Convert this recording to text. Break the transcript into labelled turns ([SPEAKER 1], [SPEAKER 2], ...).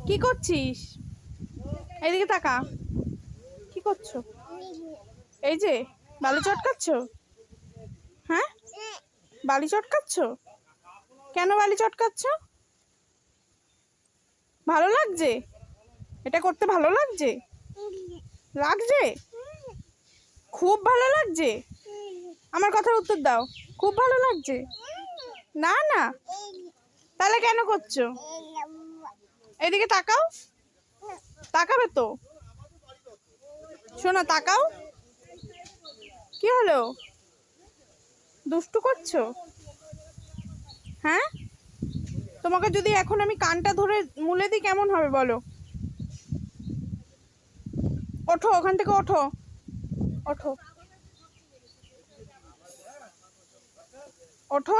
[SPEAKER 1] কি করছিস? এইদিকে তাকা। কি করছো? এই যে বালি চটকাচ্ছ। হ্যাঁ, বালি চটকাচ্ছ। কেন বালি চটকাচ্ছ? ভালো লাগছে? এটা করতে ভালো লাগছে? লাগছে? খুব ভালো লাগছে? আমার কথার উত্তর দাও। খুব ভালো লাগছে? না না, তাহলে কেন করছো? এদিকে তাকাও। তাকাবে তো। শোনো, তাকাও। কি হলো? দুষ্টু করছো? হ্যাঁ, তোমাকে যদি এখন আমি কানটা ধরে মুলে দিই কেমন হবে বলো? ওঠো, ওখান থেকে ওঠো। ওঠো, ওঠো।